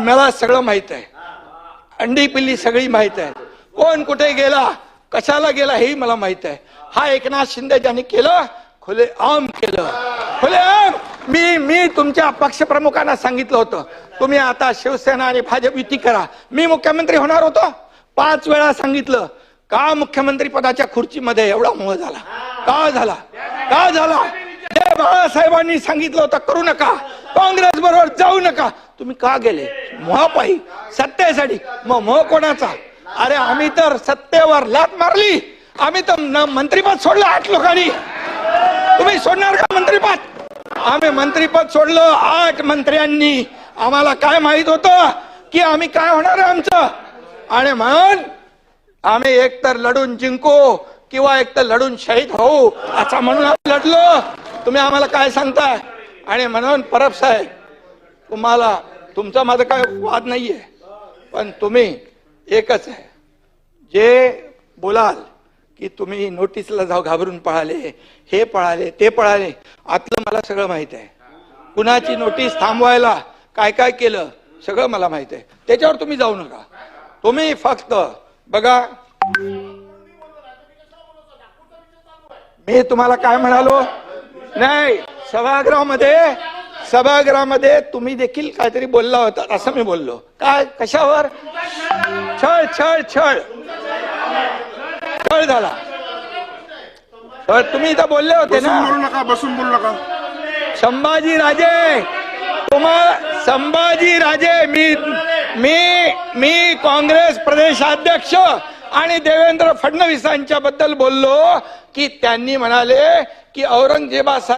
मला सगळं माहित आहे, अंडी पिल्ली सगळी माहित आहे, कोण कुठे गेला कशाला गेला हेही मला माहित आहे. हा एकनाथ शिंदे ज्यांनी केलं खुले आम केलं, खुले आम. मी तुमच्या पक्षप्रमुखांना सांगितलं होतं तुम्ही आता शिवसेना आणि भाजप युती करा. मी मुख्यमंत्री होणार होतो, 5 वेळा सांगितलं. का मुख्यमंत्री पदाच्या खुर्चीमध्ये एवढा मोह झाला? का झाला? का झाला? जे बाळासाहेबांनी सांगितलं होतं करू नका, काँग्रेस बरोबर जाऊ नका, तुम्ही का गेले? मोहापायी, सत्तेसाठी. मग मोह कोणाचा? अरे आम्ही तर सत्तेवर लात मारली, आम्ही तर मंत्रीपद सोडलं 8 लोकांनी. तुम्ही सोडणार का मंत्रीपद? आम्ही मंत्रीपद सोडलं 8 मंत्र्यांनी. आम्हाला काय माहित होतं की आम्ही काय होणार आहे आमचं? आणि म्हणून आम्ही एकतर लढून जिंकू किंवा एकतर लढून शहीद होऊ असं म्हणून आम्ही लढलो. तुम्ही आम्हाला काय सांगताय? आणि म्हणून परब साहेब, तुम्हाला तुमचा माझा काय वाद नाहीये, पण तुम्ही एकच आहे, जे बोलाल की तुम्ही नोटीसला जाऊ घाबरून पळाले, हे पळाले ते पळाले, आतलं मला सगळं माहित आहे. कुणाची नोटीस थांबवायला काय काय केलं सगळं मला माहित आहे. त्याच्यावर तुम्ही जाऊ नका. तुम्ही फक्त बघा, मी तुम्हाला काय म्हणालो नाही, सभागृहामध्ये तुम्ही देखील काहीतरी बोलला होता असं मी बोललो. काय? कशावर? छळ छळ छळ छळ झाला. तर तुम्ही इथं बोलले होते ना, बसून बोलू नका. संभाजीराजे मी काँग्रेस प्रदेशाध्यक्ष आणि देवेंद्र फडणवीसांच्या बद्दल बोललो की त्यांनी म्हणाले की औरंगजेबासारखा